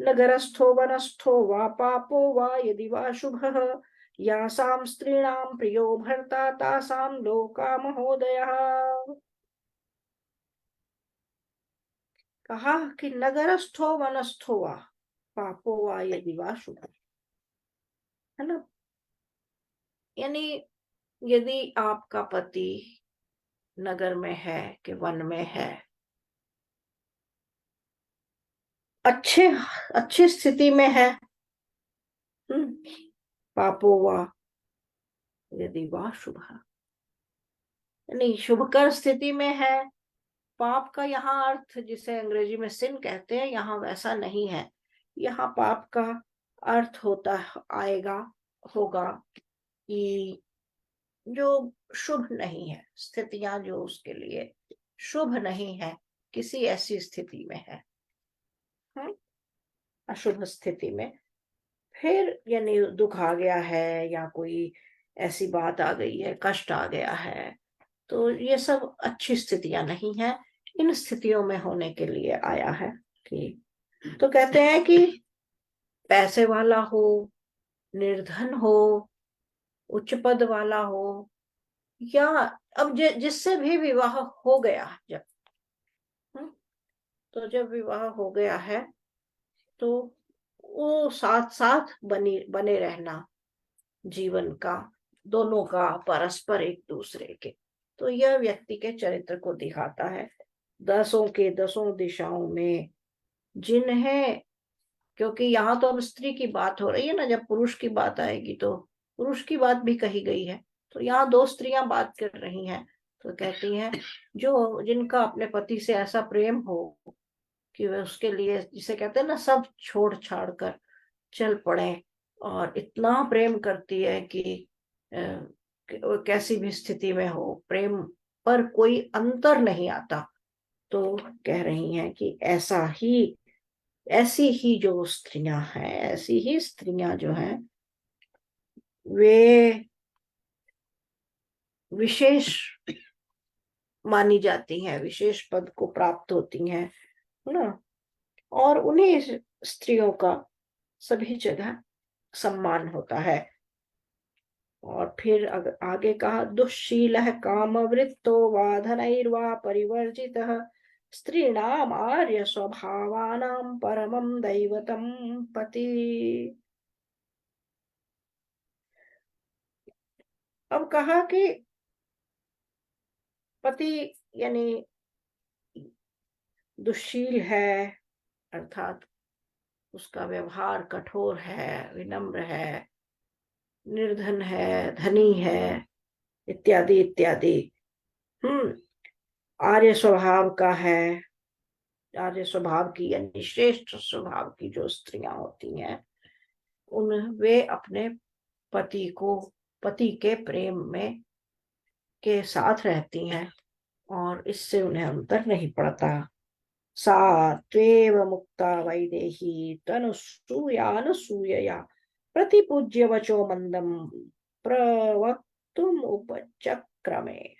नगरस्थो वनस्थो वा पापो वा यदि वा शुभः यासां स्त्रीणां प्रियो भर्ता तासां लोका महोदयः। कहा कि नगरस्थो वनस्थो वा पापो वा यदि वा शुभः, है ना, यानी यदि आपका पति नगर में है कि वन में है, अच्छी स्थिति में है, पापो वा यदि वा शुभः, यानी शुभकर स्थिति में है। पाप का यहाँ अर्थ जिसे अंग्रेजी में सिन कहते हैं, यहाँ वैसा नहीं है। यहाँ पाप का अर्थ होगा कि जो शुभ नहीं है, स्थितियां जो उसके लिए शुभ नहीं है, किसी ऐसी स्थिति में है, अशुभ स्थिति में, फिर यानी दुख आ गया है या कोई ऐसी बात आ गई है, कष्ट आ गया है, तो ये सब अच्छी स्थितियां नहीं है। इन स्थितियों में होने के लिए आया है। कि तो कहते हैं कि पैसे वाला हो, निर्धन हो, उच्च पद वाला हो, या अब जिससे भी विवाह हो गया, जब हम्म, तो जब विवाह हो गया है तो वो साथ साथ बने रहना जीवन का, दोनों का परस्पर एक दूसरे के। तो यह व्यक्ति के चरित्र को दिखाता है। दसों के दसों दिशाओं में जिन्हें, क्योंकि यहाँ तो अब स्त्री की बात हो रही है ना, जब पुरुष की बात आएगी तो पुरुष की बात भी कही गई है। तो यहाँ दो स्त्रियां बात कर रही हैं। तो कहती हैं जो जिनका अपने पति से ऐसा प्रेम हो कि वे उसके लिए, जिसे कहते हैं ना, सब छोड़ छाड़ कर चल पड़े, और इतना प्रेम करती है कि वो कैसी भी स्थिति में हो, प्रेम पर कोई अंतर नहीं आता। तो कह रही हैं कि ऐसी ही जो स्त्रियां हैं, ऐसी ही स्त्रियां जो हैं, वे विशेष मानी जाती हैं, विशेष पद को प्राप्त होती हैं, है ना। और उन्हीं स्त्रियों का सभी जगह सम्मान होता है। और फिर आगे कहा, दुश्शीलः कामवृत्तो वा धनैर्वा परिवर्जितः स्त्रीणाम आर्य स्वभावानां परमं दैवतम पति। अब कहा कि पति यानी दुश्शील है, अर्थात उसका व्यवहार कठोर है, विनम्र है, निर्धन है, धनी है, इत्यादि इत्यादि। आर्य स्वभाव का है। आर्य स्वभाव की यानी श्रेष्ठ स्वभाव की जो स्त्रियां होती हैं, वे अपने पति के प्रेम में के साथ रहती हैं, और इससे उन्हें अंतर नहीं पड़ता। सा त्वेव मुक्ता वैदेही तनुसूयानुसूयया प्रतिपूज्य वचो मंदम प्रवक्तुम उपचक्रमे।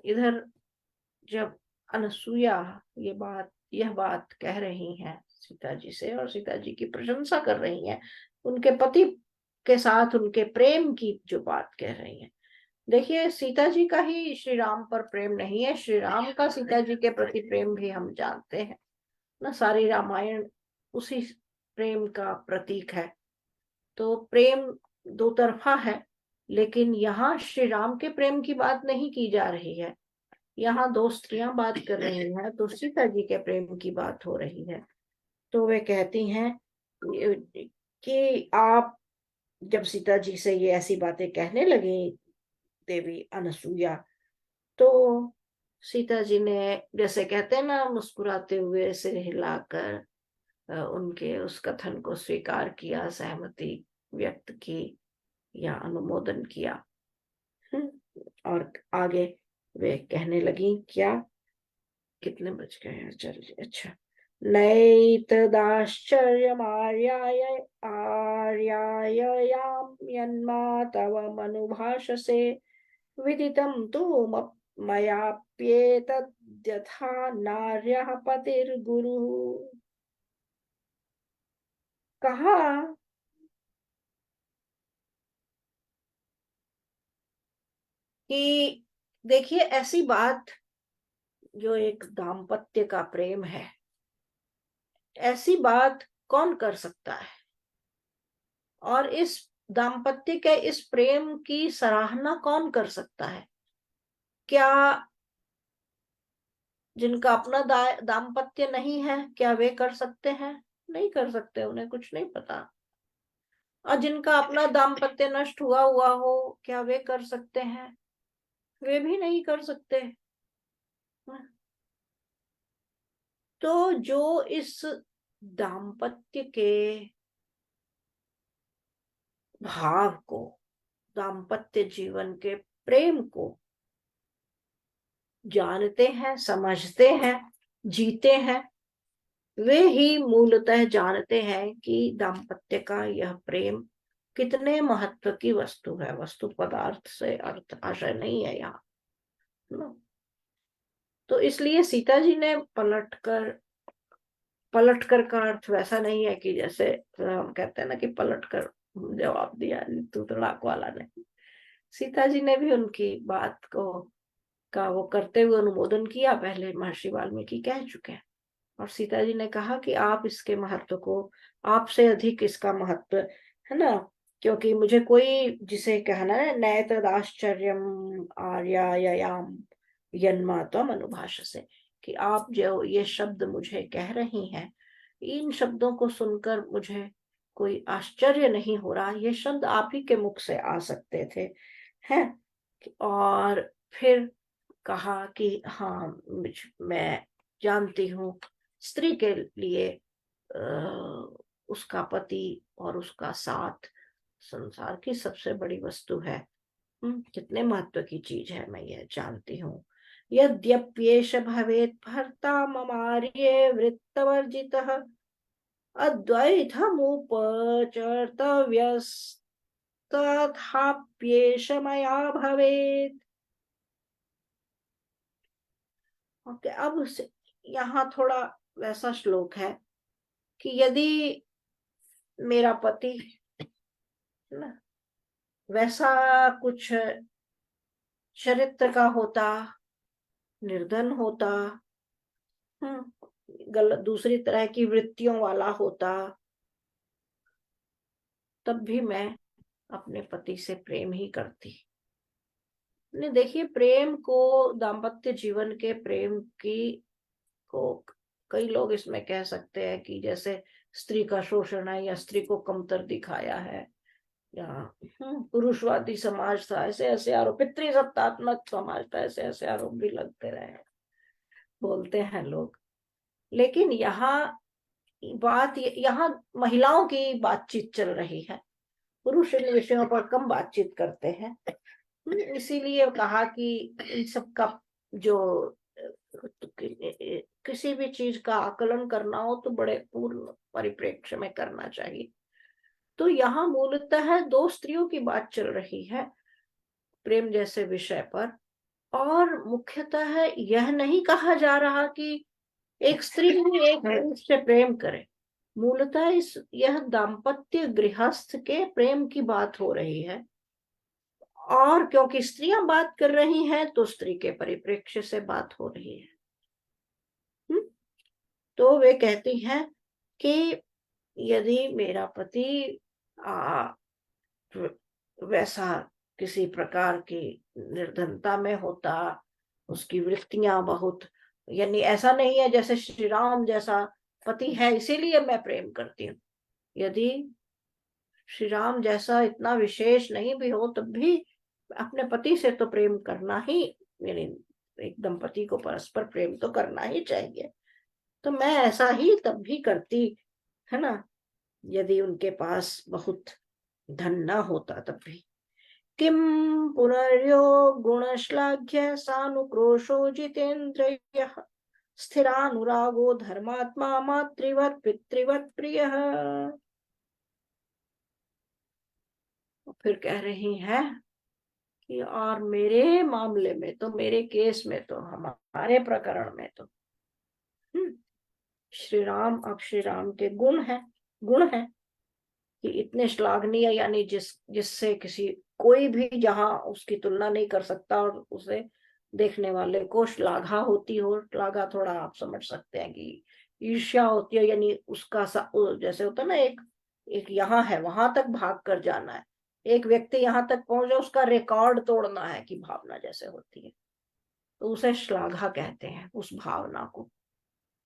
इधर जब अनसुया यह बात कह रही हैं सीता जी से, और सीता जी की प्रशंसा कर रही हैं, उनके पति के साथ उनके प्रेम की जो बात कह रही हैं। देखिए, सीता जी का ही श्री राम पर प्रेम नहीं है, श्री राम का सीता जी के प्रति प्रेम भी हम जानते हैं ना। सारी रामायण उसी प्रेम का प्रतीक है। तो प्रेम दो तरफा है, लेकिन यहाँ श्री राम के प्रेम की बात नहीं की जा रही है। यहाँ दो स्त्रियां बात कर रही हैं, तो सीता जी के प्रेम की बात हो रही है। तो वे कहती हैं कि आप, जब सीता जी से ये ऐसी बातें कहने लगी देवी अनसुया, तो सीता जी ने, जैसे कहते हैं ना, मुस्कुराते हुए सिर हिलाकर उनके उस कथन को स्वीकार किया, सहमति व्यक्त की या अनुमोदन किया। और आगे वे कहने लगी क्या, कितने बज गए हैं, चलिए, अच्छा। नैतदाश्चर्यमार्याय आर्यायाम यन्मा तव मनुभाषसे विदितं तु मयाप्येतद्यथा नार्यः पतिर्गुरुः। कहा कि देखिए, ऐसी बात जो एक दाम्पत्य का प्रेम है, ऐसी बात कौन कर सकता है, और इस दाम्पत्य के इस प्रेम की सराहना कौन कर सकता है? क्या जिनका अपना दाम्पत्य नहीं है, क्या वे कर सकते हैं? नहीं कर सकते, उन्हें कुछ नहीं पता। और जिनका अपना दाम्पत्य नष्ट हुआ हो, क्या वे कर सकते हैं? वे भी नहीं कर सकते। तो जो इस दाम्पत्य के भाव को, दाम्पत्य जीवन के प्रेम को जानते हैं, समझते हैं, जीते हैं, वे ही मूलतः जानते हैं कि दाम्पत्य का यह प्रेम कितने महत्व की वस्तु है। वस्तु पदार्थ से अर्थ आशय नहीं है यहाँ, तो इसलिए सीता जी ने पलटकर का अर्थ वैसा नहीं है कि जैसे हम कहते हैं ना कि पलटकर जवाब दिया तू तड़ाक वाला ने। सीता जी ने भी उनकी बात को का वो करते हुए अनुमोदन किया, पहले महर्षि वाल्मीकि कह चुके हैं। और सीता जी ने कहा कि आप इसके महत्व को, आपसे अधिक इसका महत्व है ना, क्योंकि मुझे कोई जिसे कहना है नए तदाश्चर्यम आर्यायाम यन्मात्वम अनुभाष से, कि आप जो ये शब्द मुझे कह रही हैं, इन शब्दों को सुनकर मुझे कोई आश्चर्य नहीं हो रहा, ये शब्द आप ही के मुख से आ सकते थे हैं। और फिर कहा कि हाँ, मैं जानती हूँ स्त्री के लिए उसका पति और उसका साथ संसार की सबसे बड़ी वस्तु है। कितने महत्व की चीज है, मैं यह जानती हूँ। यद्यप्येष भवेत् भर्ता ममार्ये वृत्तवर्जितः अद्वैतमुपचर्तव्यस्तथाप्येष मया भवेत्। ओके, अब यहाँ थोड़ा वैसा श्लोक है कि यदि मेरा पति ना वैसा कुछ चरित्र का होता, निर्धन होता, गलत दूसरी तरह की वृत्तियों वाला होता, तब भी मैं अपने पति से प्रेम ही करती। ने देखिए, प्रेम को, दाम्पत्य जीवन के प्रेम की को कई लोग इसमें कह सकते हैं कि जैसे स्त्री का शोषण है या स्त्री को कमतर दिखाया है, या पुरुषवादी समाज था, ऐसे ऐसे आरोप, पितृसत्तात्मक समाज था, ऐसे ऐसे आरोप भी लगते रहे, बोलते हैं लोग। लेकिन यहाँ महिलाओं की बातचीत चल रही है, पुरुष इन विषयों पर कम बातचीत करते हैं। इसीलिए कहा कि इन सब का जो किसी भी चीज का आकलन करना हो तो बड़े पूर्ण परिप्रेक्ष्य में करना चाहिए। तो यहाँ मूलतः दो स्त्रियों की बात चल रही है प्रेम जैसे विषय पर, और मुख्यतः यह नहीं कहा जा रहा कि एक स्त्री ही एक पुरुष से प्रेम करे। मूलतः यह दाम्पत्य गृहस्थ के प्रेम की बात हो रही है, और क्योंकि स्त्रियां बात कर रही हैं तो स्त्री के परिप्रेक्ष्य से बात हो रही है। तो वे कहती हैं कि यदि मेरा पति वैसा किसी प्रकार की निर्धनता में होता, उसकी वृत्तियां बहुत, यानी ऐसा नहीं है जैसे श्री राम जैसा पति है इसीलिए मैं प्रेम करती हूँ, यदि श्री राम जैसा इतना विशेष नहीं भी हो तब भी अपने पति से तो प्रेम करना ही, यानी एक दंपति को परस्पर प्रेम तो करना ही चाहिए। तो मैं ऐसा ही तब भी करती, है ना, यदि उनके पास बहुत धन न होता तब भी। किम पुनर्यो गुणश्लाघ्य सानुक्रोशो जितेन्द्रियः स्थिरानुरागो धर्मात्मा मातृवत् पितृवत् प्रियः। फिर कह रही है कि और मेरे मामले में तो, मेरे केस में तो, हमारे प्रकरण में तो श्री राम, अब श्री राम के गुण है कि इतने श्लाघनीय, यानी जिससे किसी कोई भी जहां उसकी तुलना नहीं कर सकता, और उसे देखने वाले को श्लाघा होती हो। श्लाघा थोड़ा आप समझ सकते हैं कि ईर्ष्या होती है, यानी उसका जैसे होता है ना, एक यहाँ है वहां तक भाग कर जाना है, एक व्यक्ति यहाँ तक पहुंचे उसका रिकॉर्ड तोड़ना है की भावना जैसे होती है, तो उसे श्लाघा कहते हैं उस भावना को।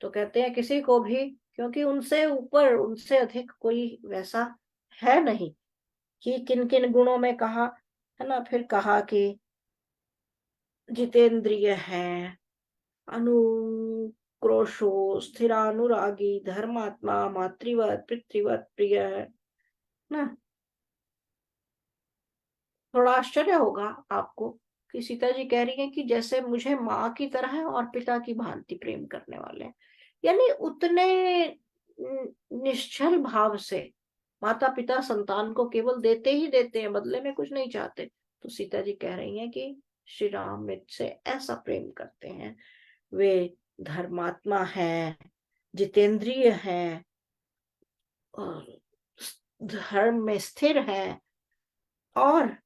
तो कहते हैं किसी को भी, क्योंकि उनसे ऊपर, उनसे अधिक कोई वैसा है नहीं, कि किन किन गुणों में कहा, है ना। फिर कहा कि जितेंद्रिय है, अनुक्रोशो, स्थिरानुरागी, धर्मात्मा, मातृवत पितृवत प्रिय है ना। थोड़ा आश्चर्य होगा आपको कि सीता जी कह रही है कि जैसे मुझे माँ की तरह और पिता की भांति प्रेम करने वाले हैं, यानी उतने निश्चल भाव से माता पिता संतान को केवल देते ही देते हैं, बदले में कुछ नहीं चाहते। तो सीता जी कह रही हैं कि श्री राम मुझसे ऐसा प्रेम करते हैं, वे धर्मात्मा हैं, जितेंद्रिय हैं और धर्म में स्थिर हैं और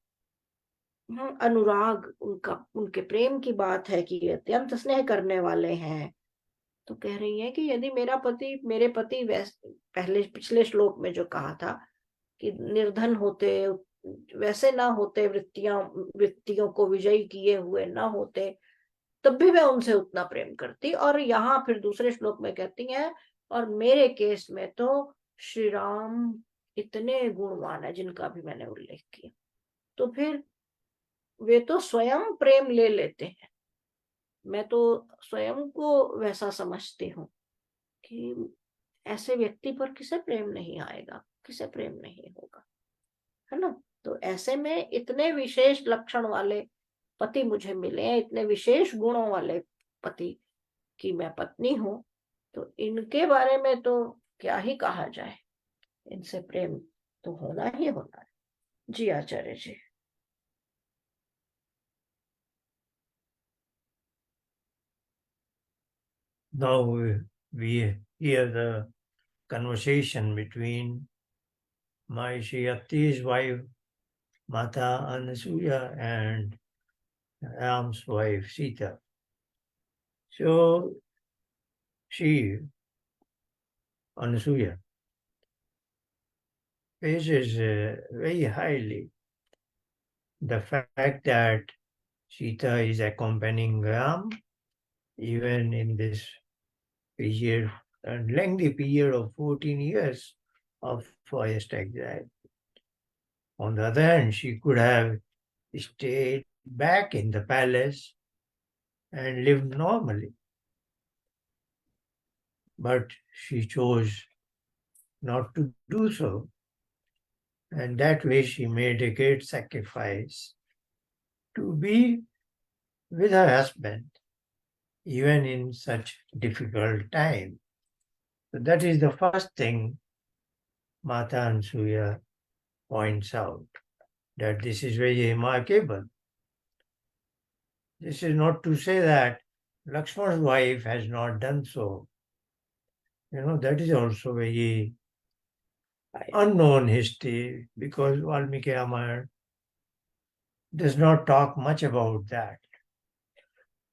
अनुराग उनका, उनके प्रेम की बात है कि अत्यंत स्नेह करने वाले हैं। तो कह रही है कि यदि मेरे पति पहले पिछले श्लोक में जो कहा था कि निर्धन होते, वैसे ना होते, वृत्तियों को विजयी किए हुए ना होते, तब भी मैं उनसे उतना प्रेम करती। और यहाँ फिर दूसरे श्लोक में कहती हैं, और मेरे केस में तो श्री राम इतने गुणवान है जिनका भी मैंने उल्लेख किया। तो फिर वे तो स्वयं प्रेम ले लेते हैं। मैं तो स्वयं को वैसा समझती हूँ कि ऐसे व्यक्ति पर किसे प्रेम नहीं आएगा, किसे प्रेम नहीं होगा, है ना। तो ऐसे में इतने विशेष लक्षण वाले पति मुझे मिले हैं, इतने विशेष गुणों वाले पति की मैं पत्नी हूं, तो इनके बारे में तो क्या ही कहा जाए, इनसे प्रेम तो होना ही होना है। जी आचार्य जी। Now we hear the conversation between Maharishi Atti's wife, Mata Anasuya, and Ram's wife, Sita. So she, Anasuya, praises very highly the fact that Sita is accompanying Ram even in this period, a lengthy period of 14 years of forest exile. On the other hand, she could have stayed back in the palace and lived normally. But she chose not to do so. And that way she made a great sacrifice to be with her husband, even in such difficult time. So that is the first thing Mata Ansuya points out, that this is very remarkable. This is not to say that Lakshman's wife has not done so. That is also very unknown history, because Valmiki Ramayana does not talk much about that.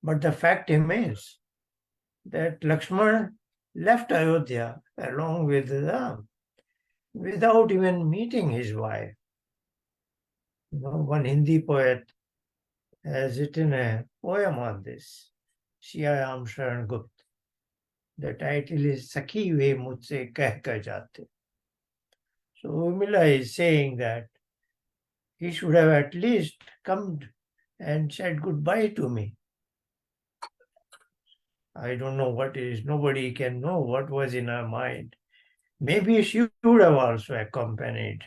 But the fact remains that Lakshmana left Ayodhya along with Ram without even meeting his wife. One Hindi poet has written a poem on this, Siyaram Sharan Gupta. The title is Sakhi Ve Mujhse Keh Kar Jate. So Urmila is saying that he should have at least come and said goodbye to me. I don't know what is, nobody can know what was in her mind. Maybe she would have also accompanied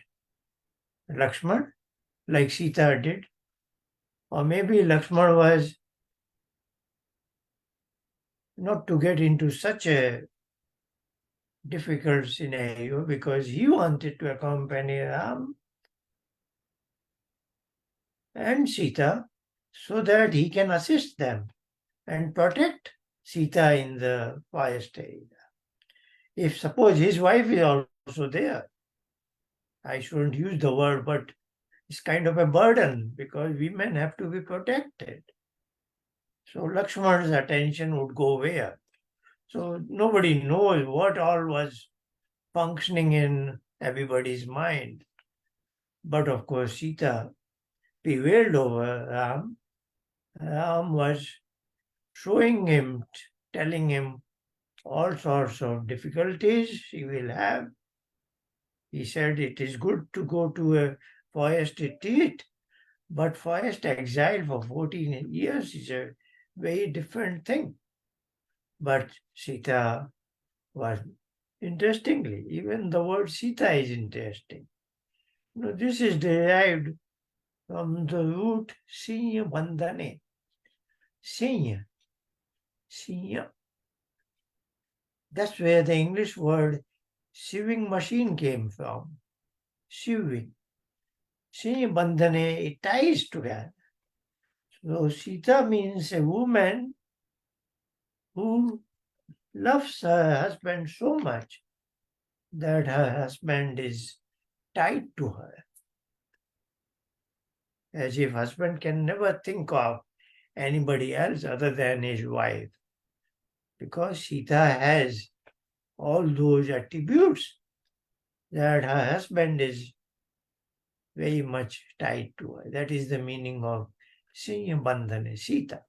Lakshman, like Sita did. Or maybe Lakshman was not to get into such a difficult scenario because he wanted to accompany Ram and Sita so that he can assist them and protect Sita in the forest area. If suppose his wife is also there, I shouldn't use the word, but it's kind of a burden because women have to be protected. So Lakshman's attention would go where? So nobody knows what all was functioning in everybody's mind. But of course, Sita prevailed over Ram. Ram was showing him, telling him all sorts of difficulties she will have. He said it is good to go to a forest retreat, but forest exile for 14 years is a very different thing. But Sita was, interestingly, even the word Sita is interesting. This is derived from the root Sinya Bandhane. Sinya. Sinya. That's where the English word sewing machine came from. Sewing. Sinya Bandhane, it ties together. So Sita means a woman who loves her husband so much that her husband is tied to her, as if husband can never think of anybody else other than his wife, because Sita has all those attributes that her husband is very much tied to her. That is the meaning of Sneha Bandhana Sita.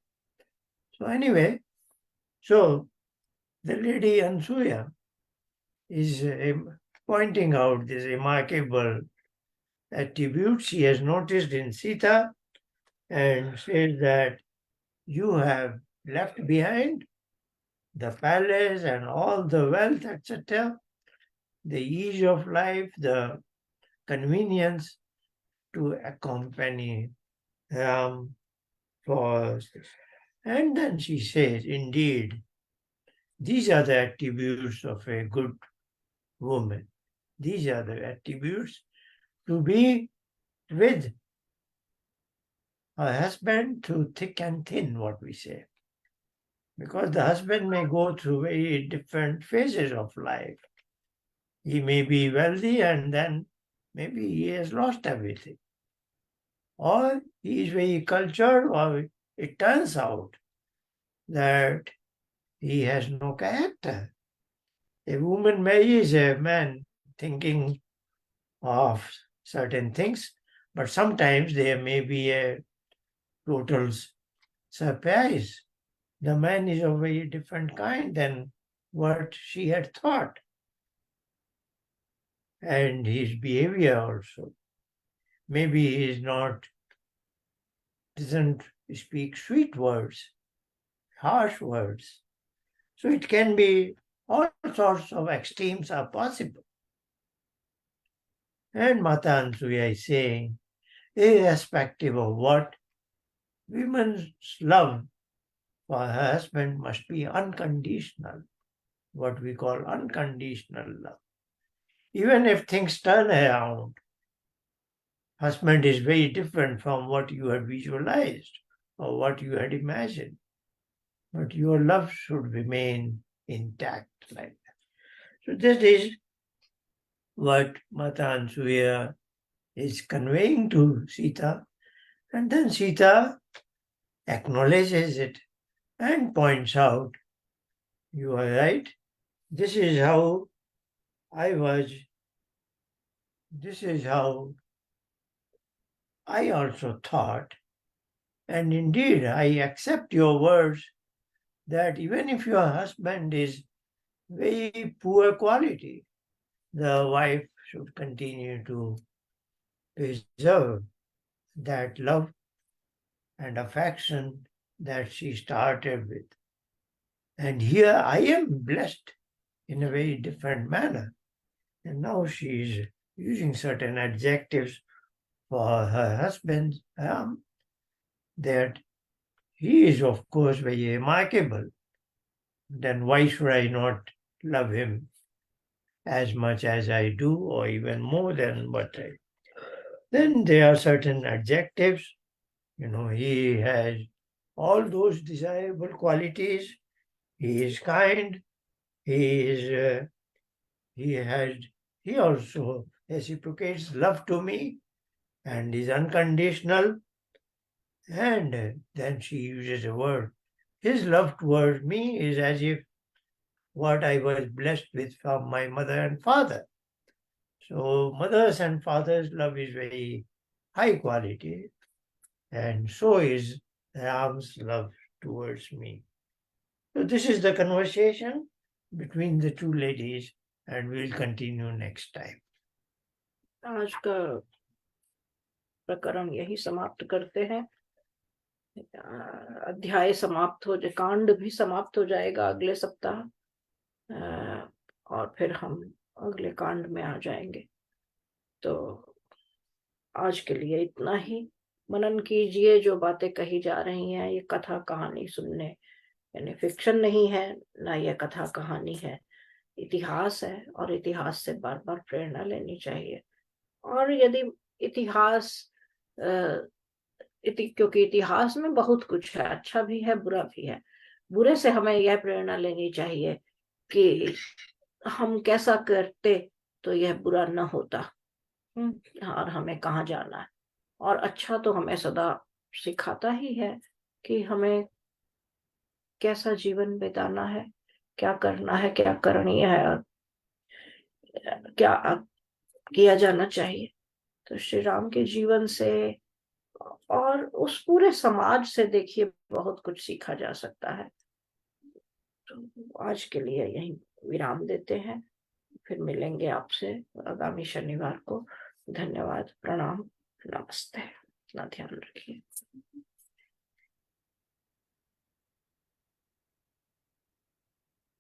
So anyway, so the lady Ansuya is pointing out this remarkable attribute she has noticed in Sita, and says that you have left behind the palace and all the wealth, etc., the ease of life, the convenience to accompany Ram for. And then she says, indeed, these are the attributes of a good woman. These are the attributes to be with her husband through thick and thin, what we say. Because the husband may go through very different phases of life. He may be wealthy and then maybe he has lost everything. Or he is very cultured, or it turns out that he has no character. A woman marries a man thinking of certain things, but sometimes there may be a total surprise. The man is of a very different kind than what she had thought, and his behavior also. Maybe he is not, doesn't speak sweet words, harsh words. So it can be all sorts of extremes are possible. And Mata Ansuya is saying, irrespective of what, women's love for her husband must be unconditional, what we call unconditional love. Even if things turn around, husband is very different from what you had visualized or what you had imagined, but your love should remain intact like that. So this is what Mata Ansuya is conveying to Sita, and then Sita acknowledges it and points out, you are right, this is how I was, this is how I also thought, and indeed I accept your words that even if your husband is very poor quality, the wife should continue to preserve that love and affection that she started with. And here I am blessed in a very different manner. And now she is using certain adjectives for her husband, that he is, of course, very remarkable. Then why should I not love him as much as I do, or even more than what I? Then there are certain adjectives. He has all those desirable qualities. He is kind. He is. He also reciprocates love to me, and is unconditional. And then she uses a word. His love towards me is as if what I was blessed with from my mother and father. So mothers and fathers' love is very high quality, and so is Ram's love towards me. So this is the conversation between the two ladies, and we'll continue next time. आज का प्रकरण यही समाप्त करते हैं। अध्याय समाप्त हो जाए, कांड भी समाप्त हो जाएगा अगले सप्ताह, और फिर हम अगले कांड में आ जाएंगे। तो आज के लिए इतना ही। मनन कीजिए, जो बातें कही जा रही हैं ये कथा कहानी सुनने, यानी फिक्शन नहीं है, ना ये कथा कहानी है, इतिहास है, और इतिहास से बार बार प्रेरणा लेनी चाहिए। और यदि इतिहास क्योंकि इतिहास में बहुत कुछ है, अच्छा भी है बुरा भी है, बुरे से हमें यह प्रेरणा लेनी चाहिए कि हम कैसा करते तो यह बुरा न होता। और हमें कहाँ जाना है। और अच्छा तो हमें सदा सिखाता ही है कि हमें कैसा जीवन बिताना है, क्या करना है, क्या करणीय है, और क्या किया जाना चाहिए। तो श्री राम के जीवन से और उस पूरे समाज से देखिए बहुत कुछ सीखा जा सकता है। तो आज के लिए यही विराम देते हैं, फिर मिलेंगे आपसे आगामी शनिवार को। धन्यवाद, प्रणाम, नमस्ते, अपना ध्यान रखिए।